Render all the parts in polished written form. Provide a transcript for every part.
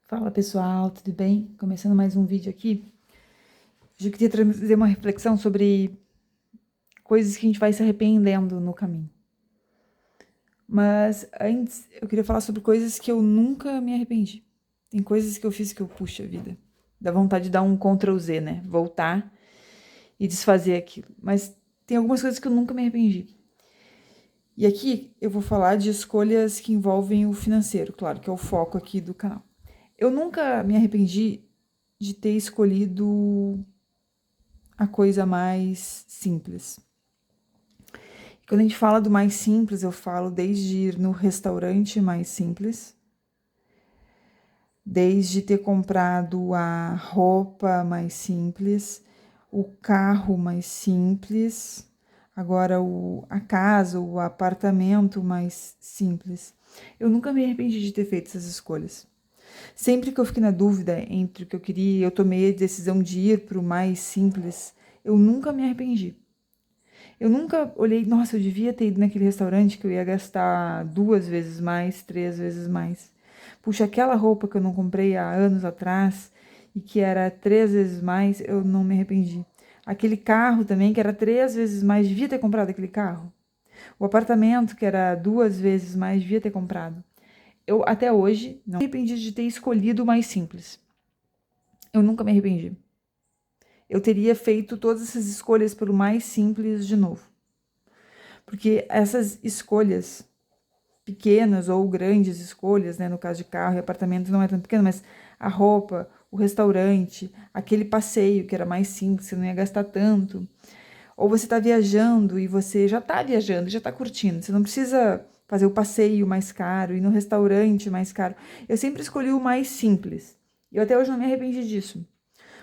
Fala pessoal, tudo bem? Começando mais um vídeo aqui. Hoje eu queria trazer uma reflexão sobre coisas que a gente vai se arrependendo no caminho. Mas antes eu queria falar sobre coisas que eu nunca me arrependi. Tem coisas que eu fiz que eu, puxa vida, dá vontade de dar um Ctrl Z, né? Voltar e desfazer aquilo. Mas tem algumas coisas que eu nunca me arrependi. E aqui eu vou falar de escolhas que envolvem o financeiro, claro, que é o foco aqui do canal. Eu nunca me arrependi de ter escolhido a coisa mais simples. Quando a gente fala do mais simples, eu falo desde ir no restaurante mais simples, desde ter comprado a roupa mais simples, o carro mais simples, agora a casa, o apartamento mais simples. Eu nunca me arrependi de ter feito essas escolhas. Sempre que eu fiquei na dúvida entre o que eu queria, eu tomei a decisão de ir para o mais simples, eu nunca me arrependi. Eu nunca olhei, nossa, eu devia ter ido naquele restaurante que eu ia gastar 2 vezes mais, 3 vezes mais. Puxa, aquela roupa que eu não comprei há anos atrás e que era 3 vezes mais, eu não me arrependi. Aquele carro também, que era 3 vezes mais, devia ter comprado aquele carro. O apartamento, que era 2 vezes mais, devia ter comprado. Eu, até hoje, não me arrependi de ter escolhido o mais simples. Eu nunca me arrependi. Eu teria feito todas essas escolhas pelo mais simples de novo. Porque essas escolhas, pequenas ou grandes escolhas, né, no caso de carro e apartamento não é tão pequeno, mas a roupa, o restaurante, aquele passeio que era mais simples, você não ia gastar tanto. Ou você está viajando e você já está viajando, já está curtindo, você não precisa fazer o passeio mais caro, ir no restaurante mais caro. Eu sempre escolhi o mais simples. E eu até hoje não me arrependi disso.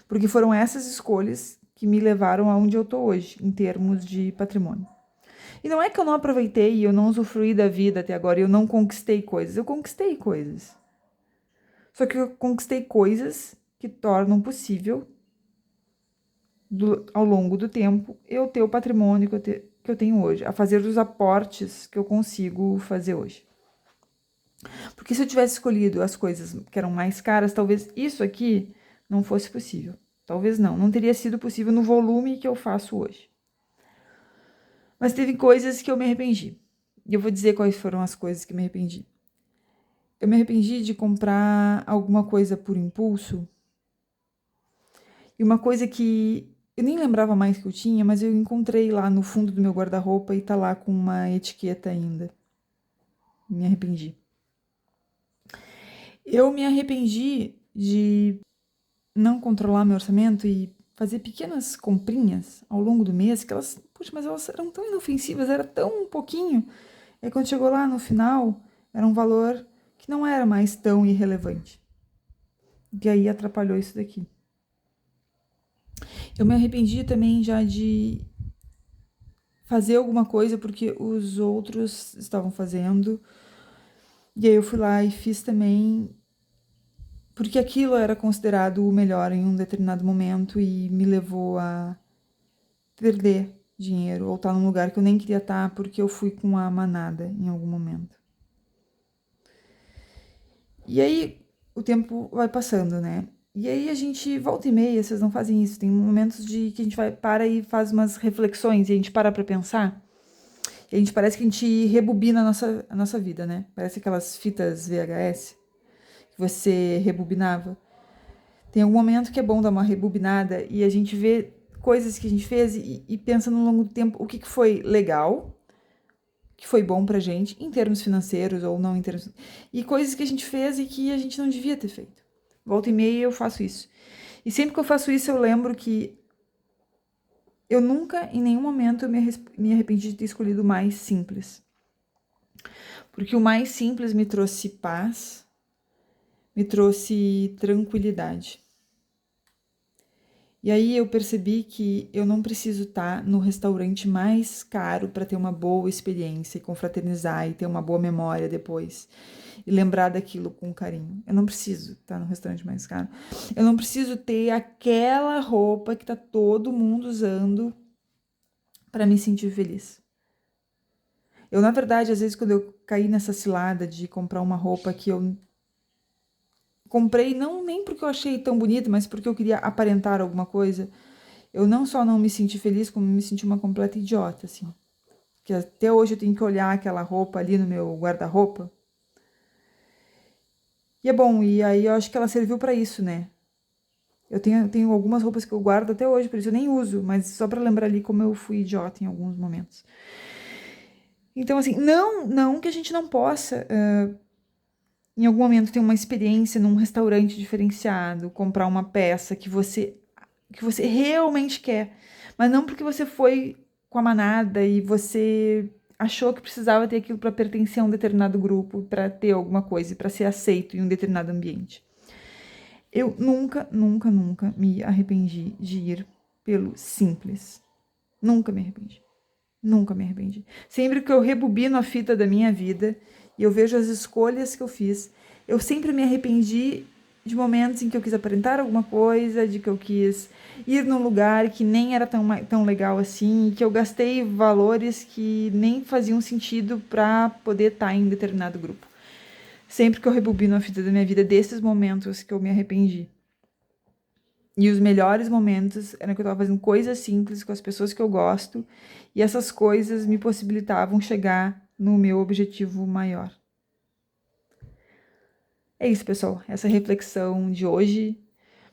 Porque foram essas escolhas que me levaram aonde eu estou hoje, em termos de patrimônio. E não é que eu não aproveitei e eu não usufruí da vida até agora, eu não conquistei coisas. Eu conquistei coisas. Só que eu conquistei coisas que tornam possível, ao longo do tempo, eu ter o patrimônio que eu tenho hoje, a fazer os aportes que eu consigo fazer hoje. Porque se eu tivesse escolhido as coisas que eram mais caras, talvez isso aqui não fosse possível. Talvez não teria sido possível no volume que eu faço hoje. Mas teve coisas que eu me arrependi. E eu vou dizer quais foram as coisas que me arrependi. Eu me arrependi de comprar alguma coisa por impulso. E uma coisa que eu nem lembrava mais que eu tinha, mas eu encontrei lá no fundo do meu guarda-roupa e tá lá com uma etiqueta ainda. Me arrependi. Eu me arrependi de não controlar meu orçamento e fazer pequenas comprinhas ao longo do mês, que elas, puxa, mas elas eram tão inofensivas, era tão pouquinho. E quando chegou lá no final, era um valor que não era mais tão irrelevante. E aí atrapalhou isso daqui. Eu me arrependi também já de fazer alguma coisa porque os outros estavam fazendo. E aí eu fui lá e fiz também porque aquilo era considerado o melhor em um determinado momento e me levou a perder dinheiro ou estar num lugar que eu nem queria estar porque eu fui com a manada em algum momento. E aí o tempo vai passando, né? E aí a gente volta e meia, vocês não fazem isso. Tem momentos de que a gente para e faz umas reflexões e a gente para pensar. E a gente parece que a gente rebobina a nossa vida, né? Parece aquelas fitas VHS que você rebobinava. Tem algum momento que é bom dar uma rebobinada e a gente vê coisas que a gente fez e pensa no longo do tempo o que foi legal, que foi bom pra gente, em termos financeiros ou não em termos... E coisas que a gente fez e que a gente não devia ter feito. Volta e meia eu faço isso. E sempre que eu faço isso eu lembro que eu nunca, em nenhum momento, me arrependi de ter escolhido o mais simples. Porque o mais simples me trouxe paz, me trouxe tranquilidade. E aí eu percebi que eu não preciso estar no restaurante mais caro para ter uma boa experiência e confraternizar e ter uma boa memória depois e lembrar daquilo com carinho. Eu não preciso estar no restaurante mais caro. Eu não preciso ter aquela roupa que tá todo mundo usando para me sentir feliz. Eu, na verdade, às vezes quando eu caí nessa cilada de comprar uma roupa que eu comprei não nem porque eu achei tão bonito, mas porque eu queria aparentar alguma coisa. Eu não só não me senti feliz, como me senti uma completa idiota, assim. Que até hoje eu tenho que olhar aquela roupa ali no meu guarda-roupa. E é bom, e aí eu acho que ela serviu pra isso, né? Eu tenho algumas roupas que eu guardo até hoje, por isso eu nem uso, mas só pra lembrar ali como eu fui idiota em alguns momentos. Então, assim, não que a gente não possa, em algum momento, ter uma experiência num restaurante diferenciado, comprar uma peça que você realmente quer, mas não porque você foi com a manada e você achou que precisava ter aquilo para pertencer a um determinado grupo, para ter alguma coisa, para ser aceito em um determinado ambiente. Eu nunca, nunca, nunca me arrependi de ir pelo simples. Nunca me arrependi. Nunca me arrependi. Sempre que eu rebobino a fita da minha vida e eu vejo as escolhas que eu fiz, eu sempre me arrependi de momentos em que eu quis aparentar alguma coisa, de que eu quis ir num lugar que nem era tão legal assim, que eu gastei valores que nem faziam sentido para poder estar em determinado grupo. Sempre que eu rebobino a fita da minha vida, desses momentos que eu me arrependi. E os melhores momentos eram que eu estava fazendo coisas simples com as pessoas que eu gosto, e essas coisas me possibilitavam chegar no meu objetivo maior. É isso, pessoal. Essa reflexão de hoje.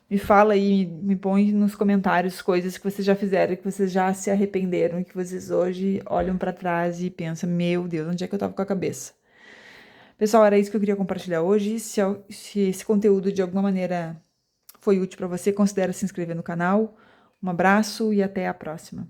Me fala aí, me põe nos comentários coisas que vocês já fizeram, que vocês já se arrependeram, que vocês hoje olham para trás e pensam: meu Deus, onde é que eu tava com a cabeça? Pessoal, era isso que eu queria compartilhar hoje. Se esse conteúdo de alguma maneira foi útil para você, considere se inscrever no canal. Um abraço e até a próxima.